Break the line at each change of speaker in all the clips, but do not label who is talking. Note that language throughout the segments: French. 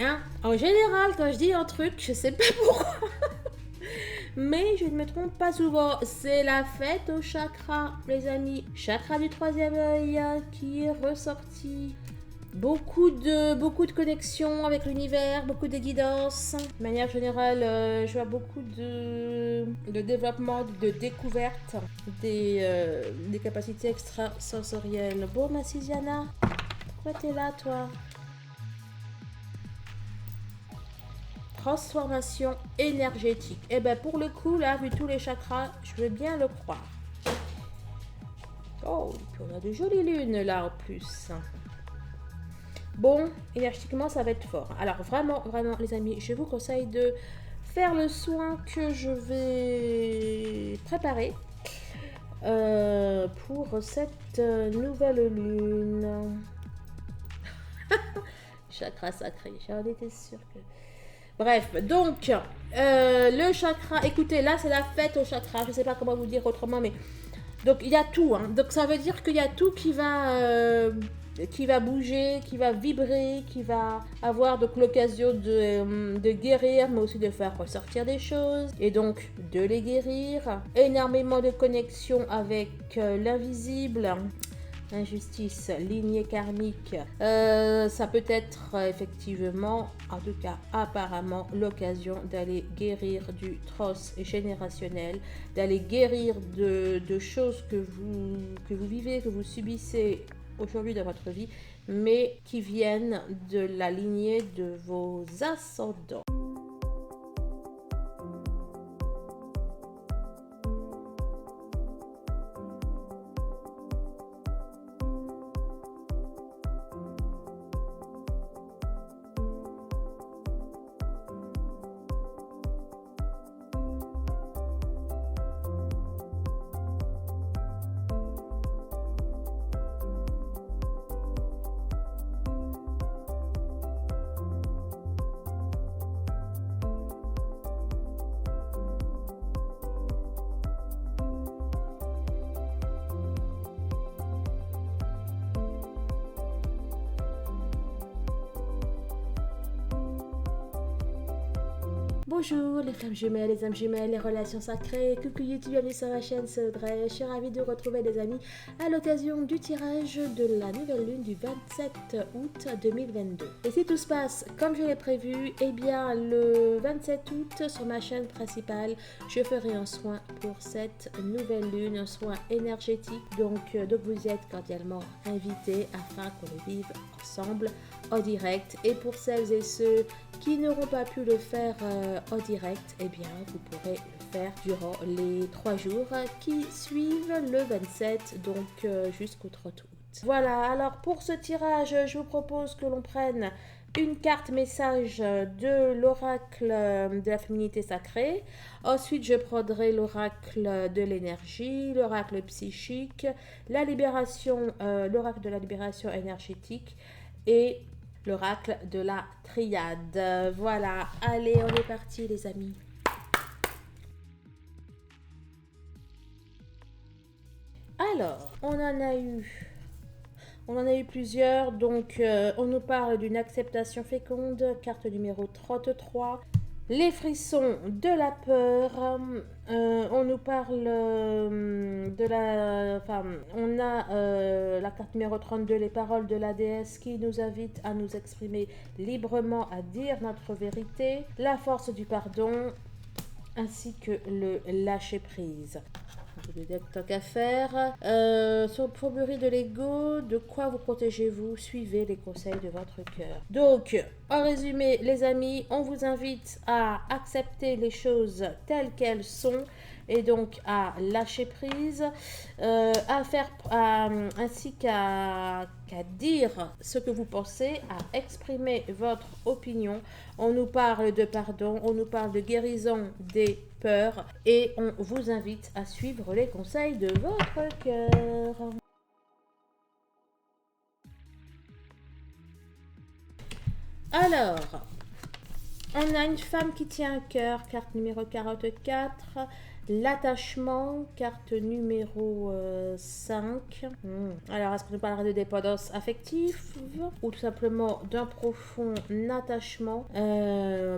Hein? En général, quand je dis un truc, je sais pas pourquoi, mais je ne me trompe pas souvent. C'est la fête au chakra, les amis. Chakra du troisième œil qui est ressorti. Beaucoup de connexions avec l'univers, beaucoup de guidance. De manière générale, je vois beaucoup de développement, de découverte des capacités extrasensorielles. Bon, ma Sisiana, pourquoi t'es là, toi? Transformation énergétique. Et ben pour le coup, là, vu tous les chakras, je veux bien le croire. Oh, et puis on a de jolies lunes là en plus. Bon, énergétiquement, ça va être fort. Alors vraiment, vraiment, les amis, je vous conseille de faire le soin que je vais préparer pour cette nouvelle lune. Chakra sacré, j'en étais sûre que... Bref, donc, le chakra, écoutez, là c'est la fête au chakra, je ne sais pas comment vous dire autrement, mais... Donc il y a tout, hein. Donc ça veut dire qu'il y a tout qui va bouger, qui va vibrer, qui va avoir donc l'occasion de guérir, mais aussi de faire ressortir des choses, et donc de les guérir. Énormément de connexions avec l'invisible. Injustice, lignée karmique, ça peut être effectivement, en tout cas apparemment, l'occasion d'aller guérir du transgénérationnel, d'aller guérir de choses que vous vivez, que vous subissez aujourd'hui dans votre vie, mais qui viennent de la lignée de vos ascendants. Bonjour les âmes jumelles, les relations sacrées, coucou YouTube, bienvenue sur ma chaîne, c'est Audrey. Je suis ravie de vous retrouver les amis à l'occasion du tirage de la nouvelle lune du 27 août 2022. Et si tout se passe comme je l'ai prévu, eh bien le 27 août sur ma chaîne principale, je ferai un soin pour cette nouvelle lune, un soin énergétique. Donc vous y êtes cordialement invités afin qu'on le vive ensemble en direct. Et pour celles et ceux qui n'auront pas pu le faire en direct, eh bien vous pourrez le faire durant les 3 jours qui suivent le 27, donc jusqu'au 30 août. Voilà, alors pour ce tirage, je vous propose que l'on prenne une carte message de l'oracle de la féminité sacrée. Ensuite, je prendrai l'oracle de l'énergie, l'oracle psychique, la libération, l'oracle de la libération énergétique et l'oracle de la triade. Voilà, allez, on est parti les amis. Alors, on en a eu plusieurs, donc on nous parle d'une acceptation féconde, carte numéro 33. Les frissons de la peur, on nous parle de la... Enfin, on a la carte numéro 32, les paroles de la déesse qui nous invite à nous exprimer librement, à dire notre vérité, la force du pardon, ainsi que le lâcher-prise. Tant qu'à faire. Sur le fourberie de l'ego, de quoi vous protégez-vous? Suivez les conseils de votre cœur. Donc, en résumé, les amis, on vous invite à accepter les choses telles qu'elles sont et donc à lâcher prise, ainsi qu'à dire ce que vous pensez, à exprimer votre opinion. On nous parle de pardon, on nous parle de guérison des peurs et on vous invite à suivre les conseils de votre cœur. Alors, on a une femme qui tient un cœur, carte numéro 44. L'attachement, carte numéro 5. Alors, est-ce qu'on parlera de dépendance affective ou tout simplement d'un profond attachement?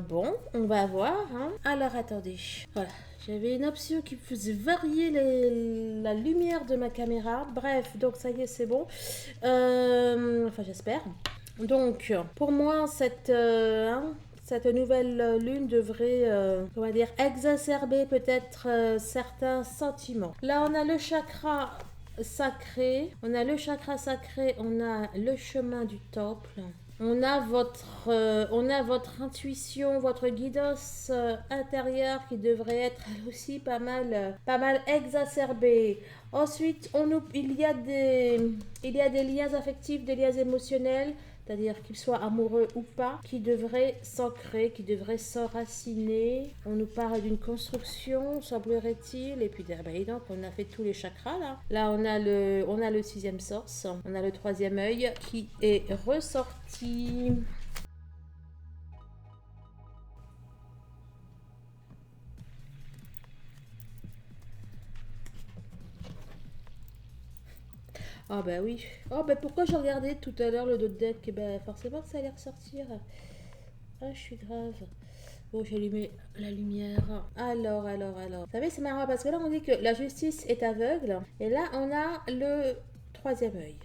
Bon, on va voir. Hein. Alors, attendez. Voilà. J'avais une option qui faisait varier la lumière de ma caméra. Bref, donc ça y est, c'est bon. Enfin, j'espère. Donc, pour moi, cette nouvelle lune devrait, on va dire, exacerber peut-être certains sentiments. Là, on a le chakra sacré. On a le chakra sacré, on a le chemin du temple. On a votre intuition, votre guidance intérieure qui devrait être aussi pas mal exacerbée. Ensuite, il y a des liens affectifs, des liens émotionnels, c'est-à-dire qu'ils soient amoureux ou pas, qui devraient s'ancrer, qui devraient s'enraciner. On nous parle d'une construction, semblerait-il, et puis donc on a fait tous les chakras là. Là on a le sixième sens, on a le troisième œil qui est ressorti. Ah bah oui. Oh bah pourquoi j'ai regardé tout à l'heure le dos de deck? Eh ben forcément que ça allait ressortir. Ah je suis grave. Bon, j'ai allumé la lumière. Alors. Vous savez, c'est marrant parce que là, on dit que la justice est aveugle. Et là, on a le troisième œil.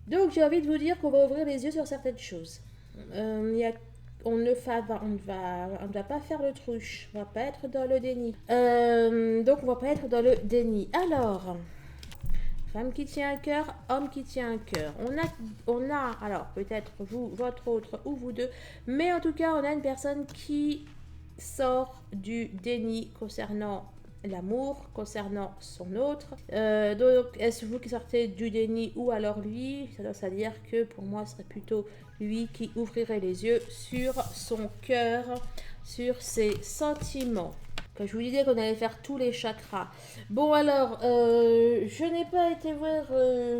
Donc, j'ai envie de vous dire qu'on va ouvrir les yeux sur certaines choses. On ne va pas faire l'autruche. On va pas être dans le déni. Donc, on va pas être dans le déni. Alors... Femme qui tient un cœur, homme qui tient un cœur. On a, alors peut-être vous, votre autre ou vous deux, mais en tout cas, on a une personne qui sort du déni concernant l'amour, concernant son autre. Donc, est-ce vous qui sortez du déni ou alors lui? Ça doit dire que pour moi, ce serait plutôt lui qui ouvrirait les yeux sur son cœur, sur ses sentiments. Quand je vous disais qu'on allait faire tous les chakras. Bon alors, je n'ai pas été voir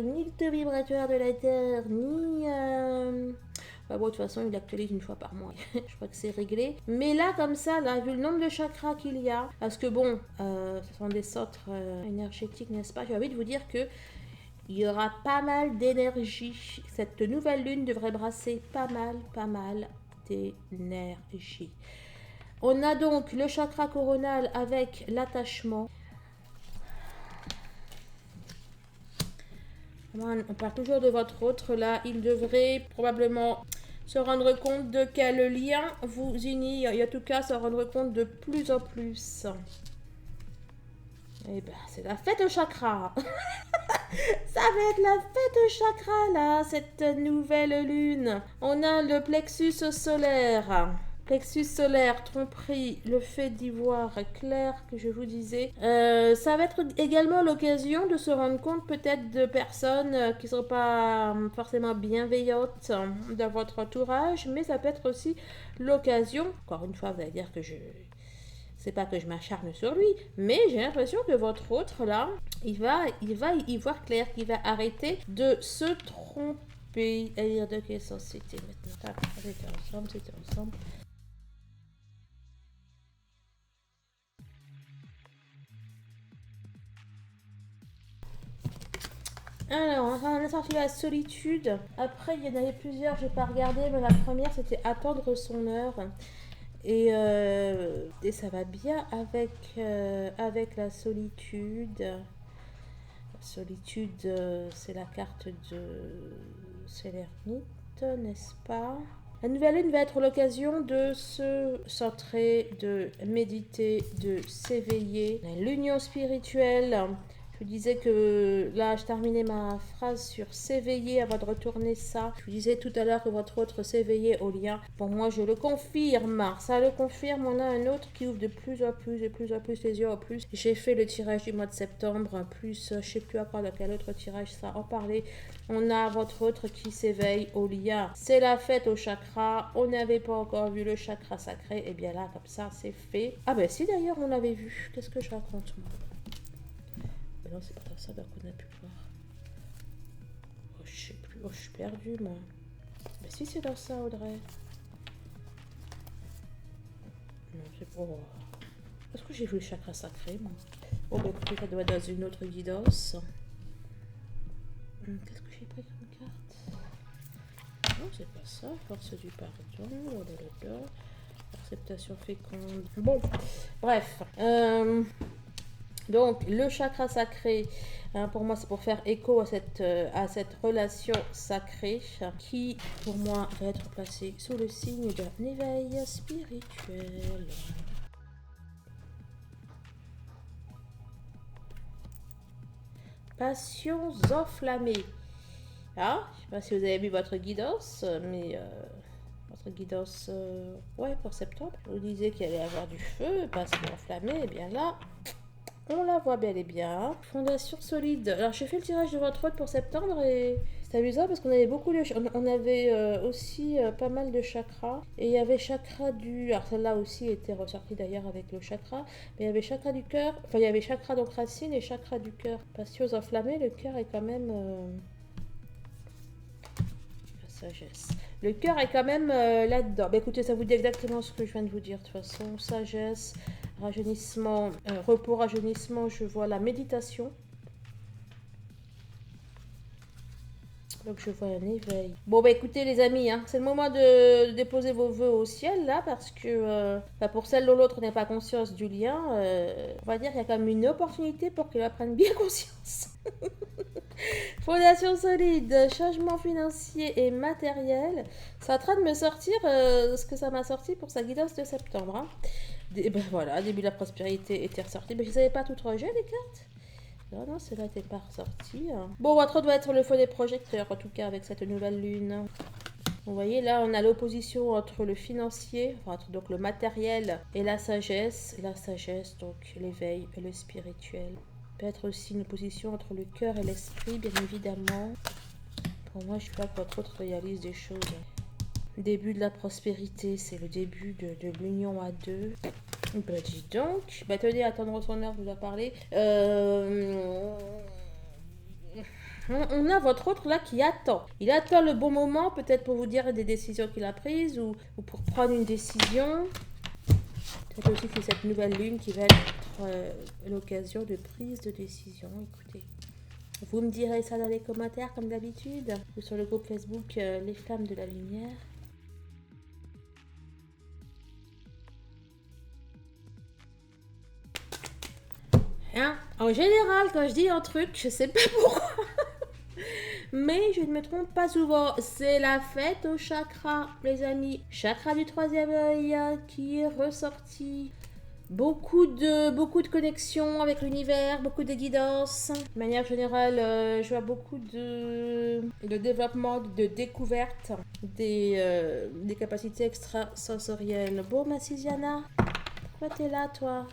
ni le taux vibratoire de la Terre, ni... Bah bon, de toute façon, il actualise une fois par mois. Je crois que c'est réglé. Mais là, comme ça, là, vu le nombre de chakras qu'il y a, parce que bon, ce sont des centres énergétiques, n'est-ce pas? J'ai envie de vous dire que il y aura pas mal d'énergie. Cette nouvelle lune devrait brasser pas mal d'énergie. On a donc le chakra coronal avec l'attachement. On parle toujours de votre autre. Là, il devrait probablement se rendre compte de quel lien vous unit. Et en tout cas, se rendre compte de plus en plus. Et ben, c'est la fête au chakra. Ça va être la fête au chakra, là, cette nouvelle lune. On a le plexus solaire. Plexus solaire, tromperie, le fait d'y voir clair que je vous disais. Ça va être également l'occasion de se rendre compte peut-être de personnes qui ne sont pas forcément bienveillantes dans votre entourage, mais ça peut être aussi l'occasion, encore une fois vous allez dire que c'est pas que je m'acharne sur lui, mais j'ai l'impression que votre autre là, il va y voir clair, qu'il va arrêter de se tromper. À dire de quel sens c'était maintenant. C'était ensemble. Alors, on a sorti la solitude. Après, il y en avait plusieurs, j'ai pas regardé, mais la première c'était attendre son heure. Et ça va bien avec la solitude. La solitude, c'est la carte de... C'est l'ermite, n'est-ce pas? La nouvelle lune va être l'occasion de se centrer, de méditer, de s'éveiller. L'union spirituelle. Je vous disais que là, je terminais ma phrase sur s'éveiller avant de retourner ça. Je vous disais tout à l'heure que votre autre s'éveillait au lien. Pour moi, je le confirme. Ça le confirme. On a un autre qui ouvre de plus en plus les yeux en plus. J'ai fait le tirage du mois de septembre. Plus, je ne sais plus à quoi, dans quel autre tirage ça en parlait. On a votre autre qui s'éveille au lien. C'est la fête au chakra. On n'avait pas encore vu le chakra sacré. Et bien là, comme ça, c'est fait. Ah ben si, d'ailleurs, on l'avait vu. Qu'est-ce que je raconte, moi? Non, c'est pas ça qu'on a pu voir. Oh, je sais plus. Oh, je suis perdue, moi. Mais si, c'est dans ça, Audrey. Non, c'est pas... Oh. Est-ce que j'ai vu le chakra sacré, moi? Bon, bah écoutez, ça doit être dans une autre guidance. Qu'est-ce que j'ai pris comme carte? Non, c'est pas ça. Force du pardon. Blablabla. Acceptation féconde. Bon, bref. Donc, le chakra sacré, pour moi, c'est pour faire écho à cette relation sacrée qui, pour moi, va être placée sous le signe d'un éveil spirituel. Passions enflammées. Ah, je ne sais pas si vous avez vu votre guidance, mais votre guidance, ouais, pour septembre. Vous disiez qu'il allait y avoir du feu, passion enflammée, et bien là, on la voit bel et bien. Fondation solide. Alors, j'ai fait le tirage de votre hôte pour septembre et c'est amusant parce qu'on avait on avait aussi pas mal de chakras. Et il y avait chakra du... Alors, celle-là aussi était ressortie d'ailleurs avec le chakra. Mais il y avait chakra du cœur. Enfin, il y avait chakra donc racine et chakra du cœur. Passions enflammées, le cœur est quand même... La sagesse. Le cœur est quand même là-dedans. Bah, écoutez, ça vous dit exactement ce que je viens de vous dire. De toute façon, sagesse... Rajeunissement, repos, rajeunissement, je vois la méditation. Donc je vois un éveil. Bon bah écoutez les amis, hein, c'est le moment de déposer vos vœux au ciel là parce que pour celle ou l'autre n'est pas conscience du lien, on va dire qu'il y a quand même une opportunité pour qu'elle prenne bien conscience. Fondation solide, changement financier et matériel. C'est en train de me sortir ce que ça m'a sorti pour sa guidance de septembre. Hein. Ben voilà, début de la prospérité était ressorti. Mais je ne savais pas tout rejet les cartes. Non, non, celle-là n'était pas ressortie. Hein. Bon, votre doit être le feu des projecteurs, en tout cas avec cette nouvelle lune. Vous voyez, là, on a l'opposition entre le financier, entre donc le matériel et la sagesse. La sagesse, donc l'éveil et le spirituel. Peut-être aussi une opposition entre le cœur et l'esprit, bien évidemment. Pour moi, je ne sais pas que votre autre réalise des choses. Début de la prospérité, c'est le début de l'union à deux. Bah dis donc, bah tenez, attendre son heure, vous a parlé. On a votre autre là qui attend. Il attend le bon moment, peut-être pour vous dire des décisions qu'il a prises ou pour prendre une décision. Peut-être aussi que c'est cette nouvelle lune qui va être l'occasion de prise de décision. Écoutez, vous me direz ça dans les commentaires comme d'habitude ou sur le groupe Facebook Les Flammes de la Lumière. Hein? En général, quand je dis un truc, je sais pas pourquoi, mais je ne me trompe pas souvent. C'est la fête au chakra, les amis. Chakra du troisième œil qui est ressorti. Beaucoup de connexions avec l'univers, beaucoup de guidance. De manière générale, je vois beaucoup de développement, de découverte des capacités extrasensorielles. Bon, ma Sisiana, pourquoi t'es là, toi?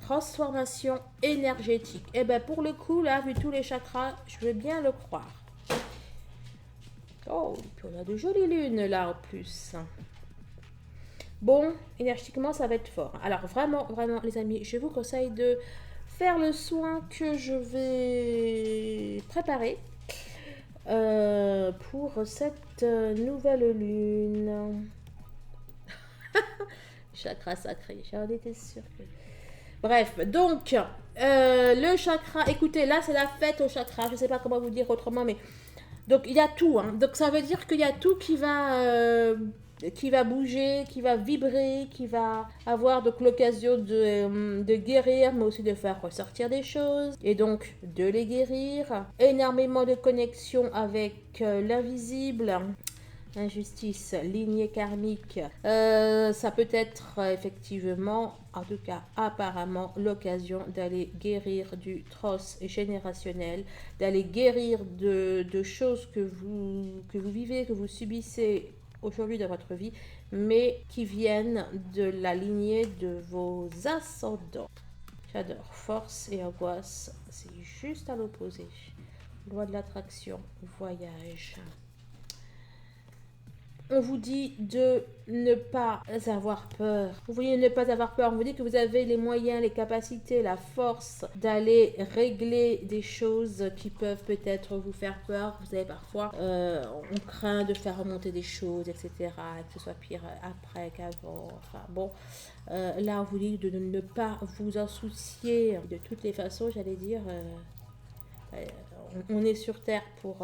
Transformation énergétique. Et ben pour le coup, là, vu tous les chakras, je veux bien le croire. Oh, puis on a de jolies lunes là en plus. Bon, énergétiquement, ça va être fort. Alors vraiment, vraiment, les amis, je vous conseille de faire le soin que je vais préparer pour cette nouvelle lune. Chakra sacré, j'en étais sûre que... Bref, donc, le chakra, écoutez, là c'est la fête au chakra, je ne sais pas comment vous dire autrement, mais... Donc il y a tout, hein. Donc ça veut dire qu'il y a tout qui va bouger, qui va vibrer, qui va avoir donc l'occasion de guérir, mais aussi de faire ressortir des choses, et donc de les guérir. Énormément de connexion avec l'invisible. Injustice, lignée karmique, ça peut être effectivement, en tout cas apparemment, l'occasion d'aller guérir du tross générationnel, d'aller guérir de choses que vous vivez, que vous subissez aujourd'hui dans votre vie, mais qui viennent de la lignée de vos ascendants. J'adore. Force et angoisse, c'est juste à l'opposé. Loi de l'attraction, voyage. On vous dit de ne pas avoir peur. Vous voyez, ne pas avoir peur. On vous dit que vous avez les moyens, les capacités, la force d'aller régler des choses qui peuvent peut-être vous faire peur. Vous savez, parfois, on craint de faire remonter des choses, etc. Et que ce soit pire après qu'avant. Enfin, bon. Là, on vous dit de ne pas vous en soucier. De toutes les façons, j'allais dire, on est sur Terre pour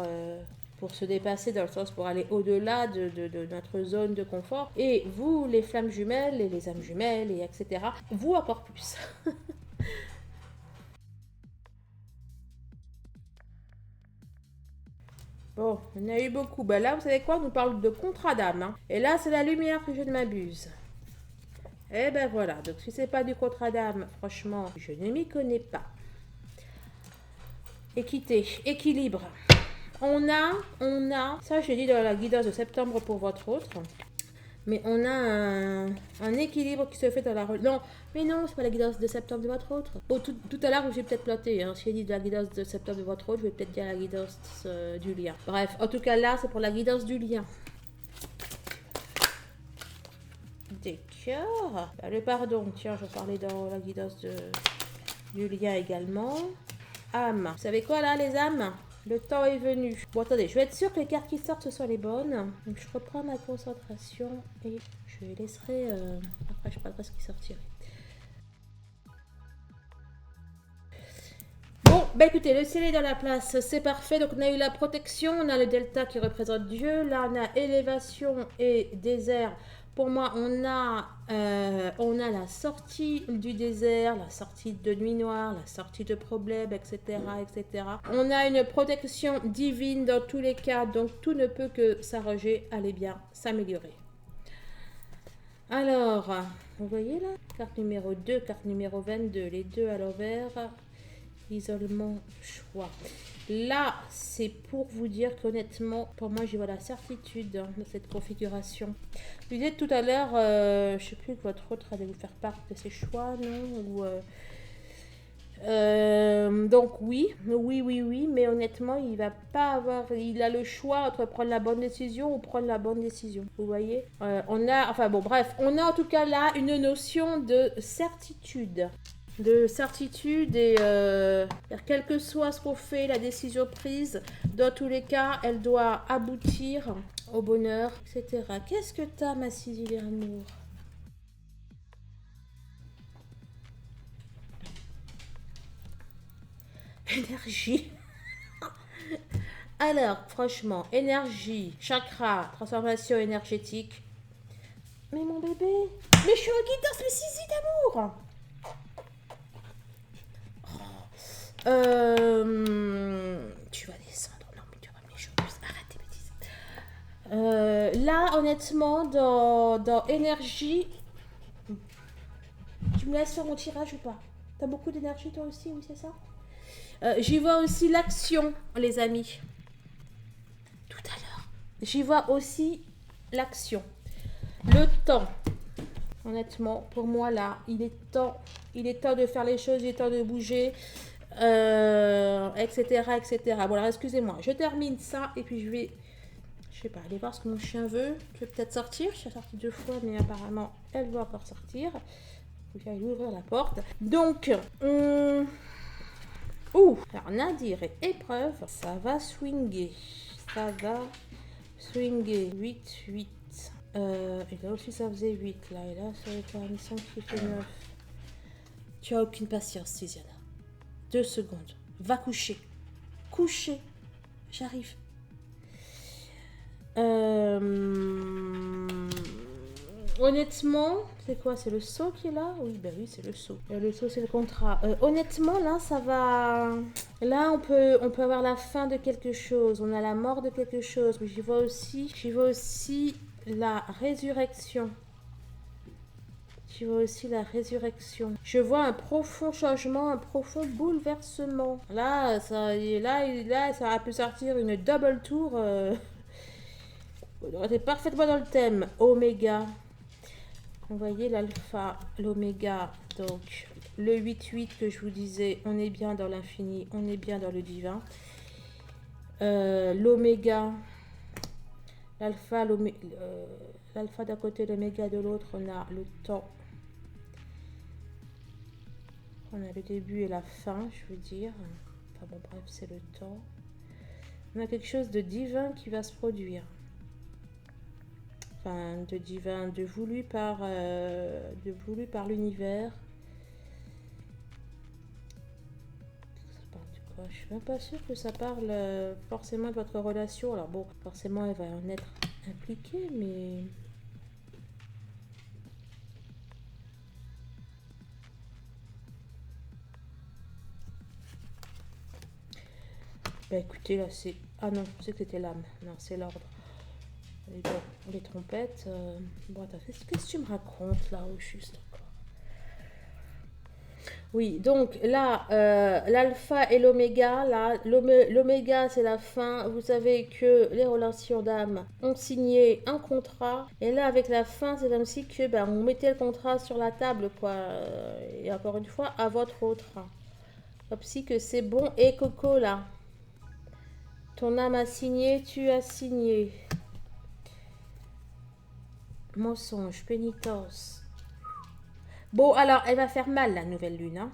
se dépasser, dans le sens pour aller au-delà de notre zone de confort. Et vous, les flammes jumelles et les âmes jumelles, et etc., vous encore plus. Bon, on a eu beaucoup. Ben là, vous savez quoi, on nous parle de contrat d'âme. Hein. Et là, c'est la lumière que je ne m'abuse. Et ben voilà, donc si c'est pas du contrat d'âme, franchement, je ne m'y connais pas. Équité, équilibre. On a, ça je dis dans la guidance de septembre pour votre autre, mais on a un équilibre qui se fait dans la... Non, mais non, c'est pas la guidance de septembre de votre autre. Oh, tout à l'heure, j'ai peut-être ploté, hein. Si j'ai dit de la guidance de septembre de votre autre, je vais peut-être dire la guidance du lien. Bref, en tout cas là, c'est pour la guidance du lien. D'accord. Le pardon, tiens, je vais parler dans la guidance du lien également. Âme. Vous savez quoi là, les âmes? Le temps est venu. Bon, attendez, je vais être sûre que les cartes qui sortent, ce soient les bonnes. Donc, je reprends ma concentration et je laisserai... Après, je parlerai ce qui sortirait. Bon, bah écoutez, le ciel est dans la place, c'est parfait. Donc, on a eu la protection, on a le delta qui représente Dieu. Là, on a élévation et désert. Pour moi, on a la sortie du désert, la sortie de nuit noire, la sortie de problèmes, etc., etc. On a une protection divine dans tous les cas, donc tout ne peut que s'arranger, aller bien, s'améliorer. Alors, vous voyez là, carte numéro 2, carte numéro 22, les deux à l'envers, isolement, choix. Là, c'est pour vous dire qu'honnêtement, pour moi, j'y vois la certitude dans cette configuration. Vous disiez tout à l'heure, je ne sais plus que votre autre allait vous faire part de ses choix, non? Donc oui, mais honnêtement, il va pas avoir, il a le choix entre prendre la bonne décision ou prendre la bonne décision. Vous voyez, on a, enfin bon, bref, on a en tout cas là une notion de certitude. Et quel que soit ce qu'on fait, la décision prise, dans tous les cas, elle doit aboutir au bonheur, etc. Qu'est-ce que t'as, ma Sylvie d'amour? Énergie. Alors, franchement, énergie, chakra, transformation énergétique. Mais mon bébé, mais je suis en guidance, mais Sylvie d'amour. Tu vas descendre, non mais tu vas me lécher en plus, arrête tes bêtises. Là, honnêtement, dans énergie, tu me laisses faire mon tirage ou pas? T'as beaucoup d'énergie toi aussi, oui c'est ça? J'y vois aussi l'action, les amis. Tout à l'heure. J'y vois aussi l'action. Le temps. Honnêtement, pour moi là, il est temps de faire les choses, il est temps de bouger. Etc. Bon, alors excusez-moi, je termine ça et puis je vais, je sais pas, aller voir ce que mon chien veut. Je vais peut-être sortir. Je suis sortie 2 fois, mais apparemment, elle va encore sortir. Il faut que j'aille ouvrir la porte. Donc, alors Nadir et épreuve, ça va swinguer. 8. Et là aussi, ça faisait 8. Là, et là, ça va être une mission qui fait 9. Tu as aucune patience, Tiziana. 2 secondes. Va coucher. Coucher. J'arrive. Honnêtement, c'est quoi? C'est le saut qui est là? Oui, ben oui, c'est le saut. Le saut, c'est le contrat. Honnêtement, là, ça va... Là, on peut avoir la fin de quelque chose. On a la mort de quelque chose. Mais j'y vois aussi la résurrection. Je vois aussi la résurrection. Je vois un profond changement, un profond bouleversement. Là, ça aurait pu sortir une double tour. On était parfaitement dans le thème. Oméga. Vous voyez l'alpha, l'oméga. Donc, le 8-8 que je vous disais, on est bien dans l'infini, on est bien dans le divin. L'oméga. l'alpha, l'alpha d'un côté, l'oméga de l'autre, on a le temps. On a le début et la fin, je veux dire. Enfin bon, bref, c'est le temps. On a quelque chose de divin qui va se produire. Enfin, de divin, de voulu par l'univers. Ça parle de quoi? Je suis même pas sûre que ça parle forcément de votre relation. Alors bon, forcément, elle va en être impliquée, mais... Bah écoutez, là c'est... Ah non, je sais que c'était l'âme. Non, c'est l'ordre. Et bon, les trompettes... Bon, attends, qu'est-ce que tu me racontes là au juste encore? Oui, donc là, l'alpha et l'oméga, là, l'oméga c'est la fin. Vous savez que les relations d'âme ont signé un contrat. Et là, avec la fin, c'est comme si que, ben, on mettait le contrat sur la table, quoi. Et encore une fois, à votre autre. Comme si que c'est bon. Et Coco, là, ton âme a signé, tu as signé. Mensonge, pénitence. Bon, alors, elle va faire mal, la nouvelle lune, hein.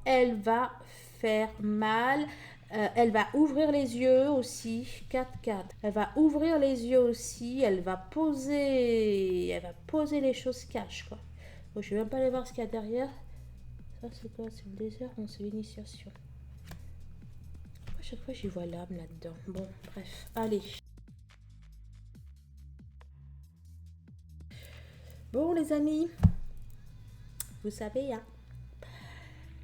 Elle va faire mal. Elle va ouvrir les yeux aussi. 4-4. Elle va ouvrir les yeux aussi. Elle va poser les choses caches, quoi. Bon, je vais même pas aller voir ce qu'il y a derrière. Ça, c'est quoi? C'est le désert? Non, c'est l'initiation. À chaque fois, j'y vois l'âme là-dedans. Bon, bref. Allez. Bon, les amis. Vous savez, hein.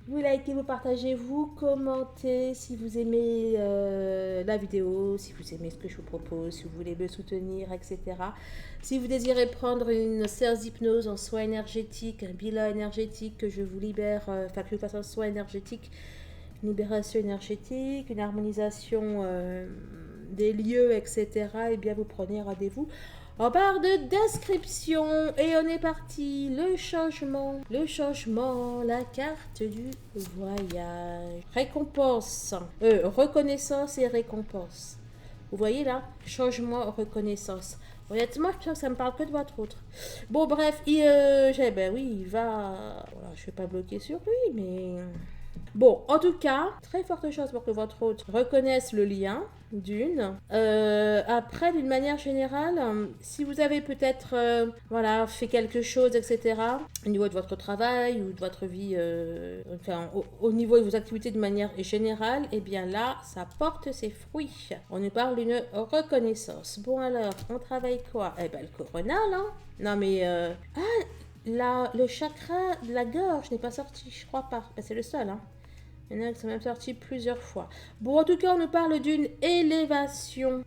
Vous likez, vous partagez, vous commentez si vous aimez la vidéo, si vous aimez ce que je vous propose, si vous voulez me soutenir, etc. Si vous désirez prendre une séance d'hypnose en soins énergétiques, un bilan énergétique, que je vous libère, enfin que je vous fasse un soin énergétique, une libération énergétique, une harmonisation des lieux, etc. Eh bien, vous prenez rendez-vous en barre de description et on est parti. Le changement, la carte du voyage. Récompense, reconnaissance et récompense. Vous voyez là, changement, reconnaissance. Honnêtement, je pense que ça me parle que de votre autre. Bon, bref, ben oui, il va... Voilà, je ne vais pas bloquer sur lui, mais... Bon, en tout cas, très forte chance pour que votre hôte reconnaisse le lien, d'une. Après, d'une manière générale, si vous avez peut-être voilà, fait quelque chose, etc., au niveau de votre travail ou de votre vie, enfin, au niveau de vos activités de manière générale, eh bien là, ça porte ses fruits. On nous parle d'une reconnaissance. Bon alors, on travaille quoi? Eh ben, le coronal, hein. Non mais... le chakra de la gorge n'est pas sorti, je crois pas. Ben, c'est le seul, hein. Il y en a qui sont même sortis plusieurs fois. Bon, en tout cas, on nous parle d'une élévation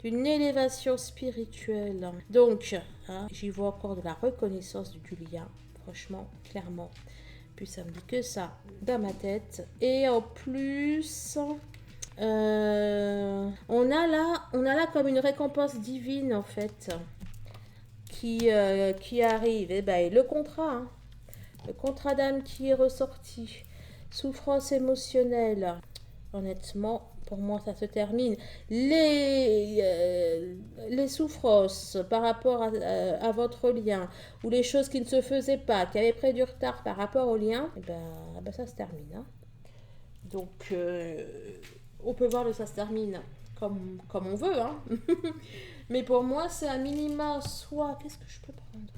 spirituelle. Donc, hein, j'y vois encore de la reconnaissance du lien, franchement, clairement. Puis ça me dit que ça dans ma tête. Et en plus, on a là comme une récompense divine, en fait, qui arrive. Et ben, le contrat, hein. Le contrat d'âme qui est ressorti. Souffrance émotionnelle. Honnêtement, pour moi, ça se termine. Les souffrances par rapport à votre lien, ou les choses qui ne se faisaient pas, qui avaient pris du retard par rapport au lien, eh ben, ça se termine, hein. Donc, on peut voir que ça se termine comme on veut, hein. Mais pour moi, c'est un minima soit... Qu'est-ce que je peux prendre?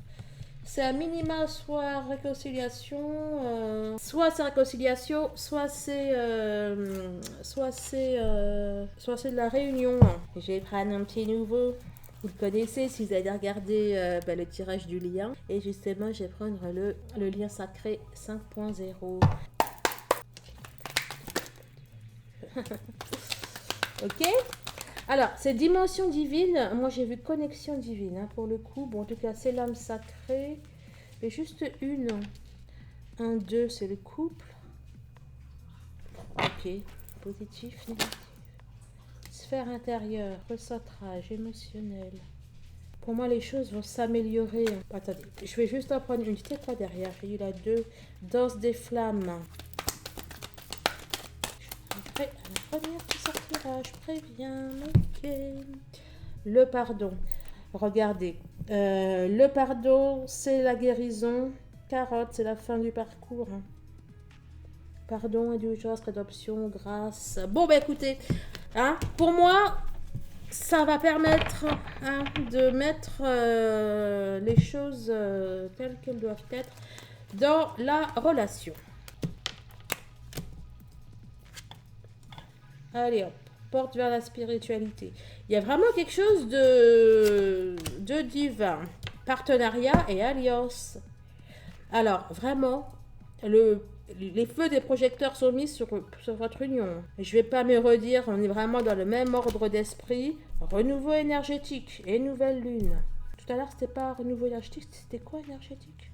C'est un minima, soit réconciliation, soit c'est réconciliation, soit c'est de la réunion. Je vais prendre un petit nouveau. Vous le connaissez si vous avez regardé le tirage du lien. Et justement, je vais prendre le lien sacré 5.0. Ok. Alors, c'est dimension divine. Moi, j'ai vu connexion divine, hein, pour le coup. Bon, en tout cas, c'est l'âme sacrée. Et juste une. 1, 2, c'est le couple. Ok. Positif, négatif. Sphère intérieure, recentrage émotionnel. Pour moi, les choses vont s'améliorer. Attendez, je vais juste en prendre une. C'était quoi derrière? J'ai eu la 2. Danse des flammes. La première qui sortira, je préviens. Ok. Le pardon. Regardez. Le pardon, c'est la guérison. Carotte, c'est la fin du parcours. Pardon, indulgence, rédemption, grâce. Bon, bah écoutez, hein, pour moi, ça va permettre de mettre les choses telles qu'elles doivent être dans la relation. Allez hop, porte vers la spiritualité. Il y a vraiment quelque chose de divin. Partenariat et alliance. Alors, vraiment, les feux des projecteurs sont mis sur votre union. Je vais pas me redire, on est vraiment dans le même ordre d'esprit. Renouveau énergétique et nouvelle lune. Tout à l'heure, c'était pas renouveau énergétique, c'était quoi énergétique?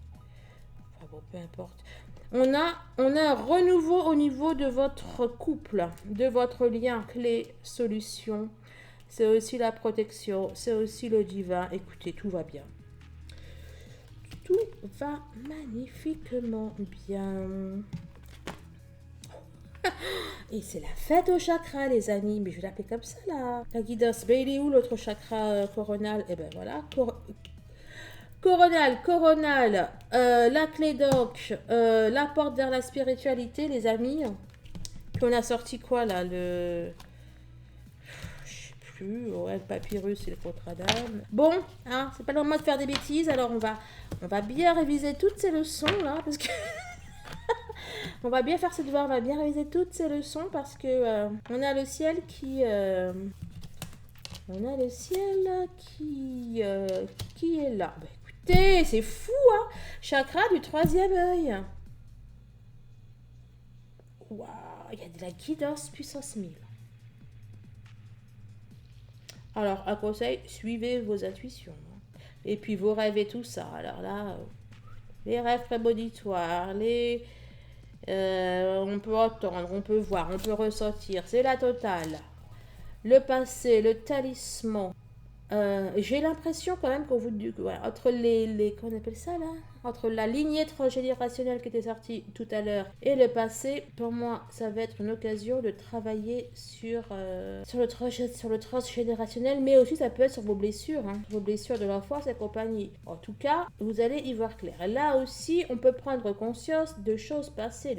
Enfin bon, peu importe. On a un renouveau au niveau de votre couple, de votre lien clé, solution. C'est aussi la protection, c'est aussi le divin. Écoutez, tout va bien. Tout va magnifiquement bien. Et c'est la fête au chakra, les amis. Mais je vais l'appeler comme ça, là. La guidance. Mais il est où l'autre chakra coronal? Eh ben voilà. Coronal. La clé d'oc. La porte vers la spiritualité, les amis. Puis on a sorti quoi, là? Je sais plus. Ouais, le papyrus et le contrat d'âme. Bon, hein, c'est pas le moment de faire des bêtises. Alors on va bien réviser toutes ces leçons, là. Parce que... on va bien faire ce devoir, on va bien réviser toutes ces leçons parce que on a le ciel qui est là. Bah, écoutez, c'est fou, hein. Chakra du troisième œil. Waouh, il y a de la guidance puissance 1000. Alors, un conseil, suivez vos intuitions. Et puis vos rêves et tout ça. Alors là, les rêves prémonitoires, on peut entendre, on peut voir, on peut ressentir. C'est la totale. Le passé, le talisman. J'ai l'impression quand même qu'on vous dit entre comment on appelle ça là, entre la lignée transgénérationnelle qui était sortie tout à l'heure et le passé, pour moi ça va être une occasion de travailler sur le transgénérationnel, mais aussi ça peut être sur vos blessures, vos blessures de l'enfance et compagnie. En tout cas, vous allez y voir clair. Et là aussi, on peut prendre conscience de choses passées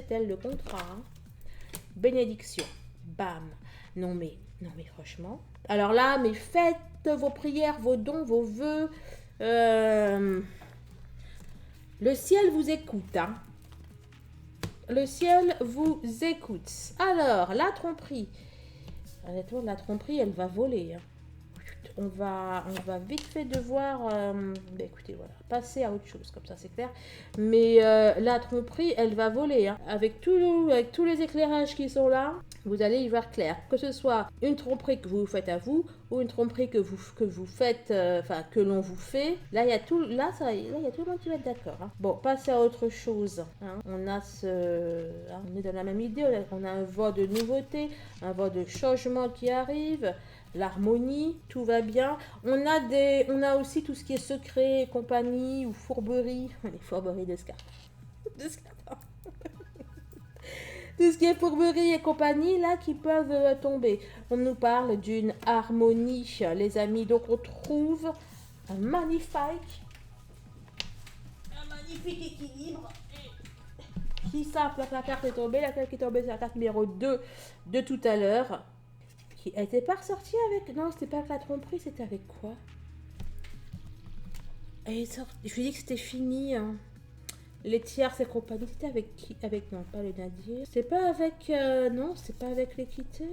telles le contrat, bénédiction, bam. Non mais franchement. Alors là, mais faites vos prières, vos dons, vos vœux. Le ciel vous écoute. Le ciel vous écoute. Alors, la tromperie. Honnêtement, la tromperie, elle va voler. On va vite fait devoir, écoutez, voilà, passer à autre chose, comme ça c'est clair. Mais la tromperie, elle va voler. Avec tous les éclairages qui sont là, vous allez y voir clair. Que ce soit une tromperie que vous faites à vous, ou une tromperie que vous faites, que l'on vous fait. Là, il y a tout, il y a tout le monde qui va être d'accord. Bon, passer à autre chose. On a on est dans la même idée. On a un vent de nouveauté, un vent de changement qui arrive. L'harmonie, tout va bien. On a aussi tout ce qui est secret, compagnie ou fourberie. Les fourberies d'escarpe. Tout ce qui est fourberie et compagnie, là, qui peuvent tomber. On nous parle d'une harmonie, les amis. Donc, on trouve un magnifique équilibre. Qui ça, la carte est tombée. La carte qui est tombée, c'est la carte numéro 2 de tout à l'heure. Qui n'était pas ressortie avec... Non, c'était pas avec la tromperie, c'était avec quoi? Je lui ai dit que c'était fini. Les tierces et compagnie, c'était avec qui? Non, pas les Nadir. C'est pas avec... non, c'est pas avec l'équité.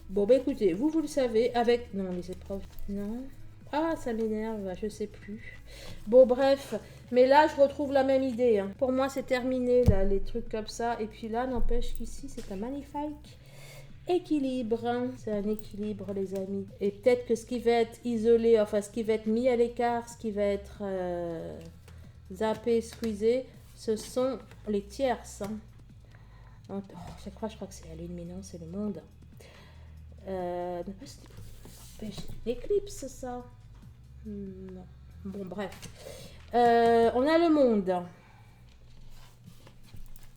Bon, bah écoutez, vous le savez. Avec... Non, les épreuves... Non. Ah, ça m'énerve, je sais plus. Bon, bref. Mais là, je retrouve la même idée. Pour moi, c'est terminé, là, les trucs comme ça. Et puis là, n'empêche qu'ici, c'est un magnifique équilibre. C'est un équilibre, les amis. Et peut-être que ce qui va être isolé, enfin, ce qui va être mis à l'écart, ce qui va être zappé, squeezé, ce sont les tierces. Chaque fois, je crois que c'est la lune, mais non, c'est le monde. C'est l'éclipse, ça. Non. Bon, bref. On a le monde.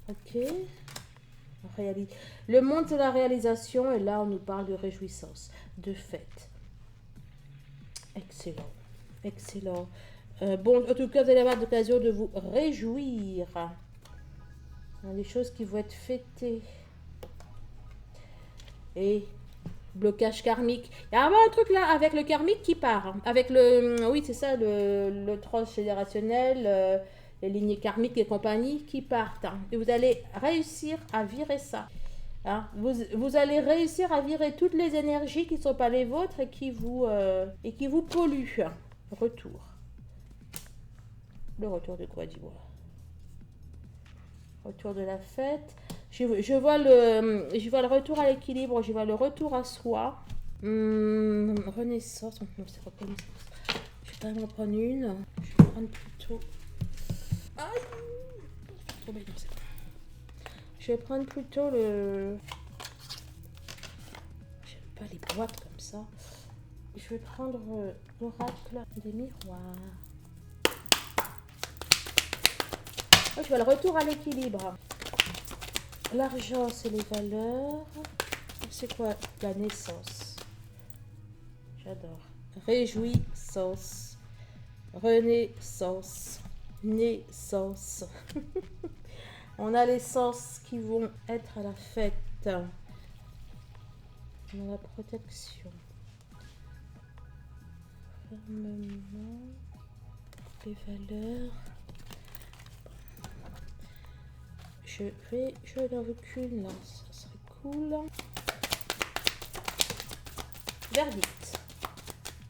Ok. Le monde, c'est la réalisation. Et là, on nous parle de réjouissance, de fête, Excellent. Excellent. Bon, en tout cas, vous allez avoir l'occasion de vous réjouir. Des choses qui vont être fêtées. Et blocage karmique. Il y a un truc là avec le karmique qui part. Hein. Avec le... Oui, c'est ça, le transgénérationnel, les lignées karmiques et compagnie qui partent. Hein. Et vous allez réussir à virer ça. Hein. Vous allez réussir à virer toutes les énergies qui ne sont pas les vôtres et qui vous polluent. Retour. Le retour de quoi, dis-moi? Retour de la fête. Je vois le retour à l'équilibre. Je vois le retour à soi. Renaissance. Non, c'est reconnaissance. Je vais quand même en prendre une. Je vais prendre plutôt... Aïe! Je vais prendre plutôt le... J'aime pas les boîtes comme ça. Je vais prendre l'oracle des miroirs. Oh, je vois le retour à l'équilibre. L'argent, c'est les valeurs. C'est quoi la naissance? J'adore. Réjouissance. Renaissance. Naissance. On a les sens qui vont être à la fête. On a la protection. Fermement. Les valeurs. Je n'en veux qu'une là, ça serait cool. Verdict.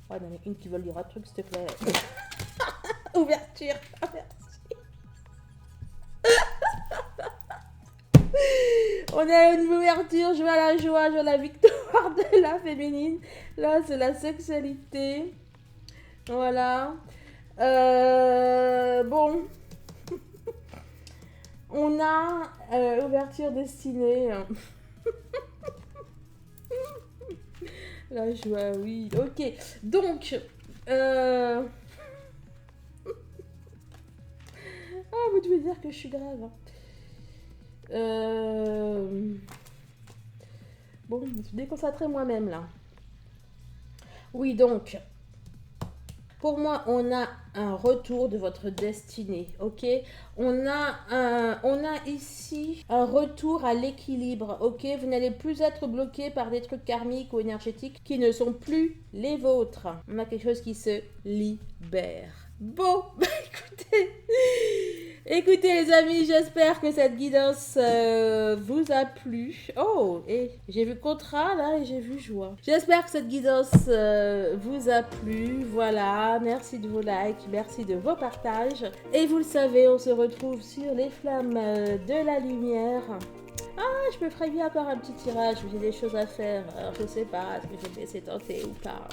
Oh non, mais une qui veut lire un truc, s'il te plaît. Ouverture. On a une ouverture, je vois la joie, je vois la victoire de la féminine. Là, c'est la sexualité. Voilà. Bon. On a ouverture destinée. La joie, oui. Ok. Donc, ah, vous devez dire que je suis grave. Hein. Bon, je me suis déconcentrée moi-même là. Oui, donc, pour moi, on a un retour de votre destinée, ok? On a ici un retour à l'équilibre, ok? Vous n'allez plus être bloqué par des trucs karmiques ou énergétiques qui ne sont plus les vôtres. On a quelque chose qui se libère. Bon, bah écoutez les amis, j'espère que cette guidance vous a plu. Oh, et j'ai vu contrat là et j'ai vu joie. J'espère que cette guidance vous a plu. Voilà, merci de vos likes, merci de vos partages. Et vous le savez, on se retrouve sur les flammes de la lumière. Ah, je me ferais bien encore un petit tirage, j'ai des choses à faire. Alors je sais pas, est-ce que je vais me laisser tenter ou pas.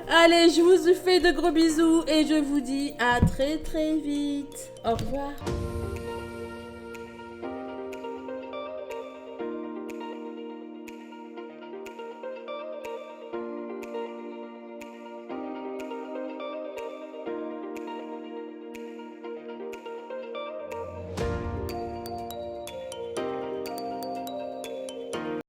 Allez, je vous fais de gros bisous et je vous dis à très très vite. Au revoir.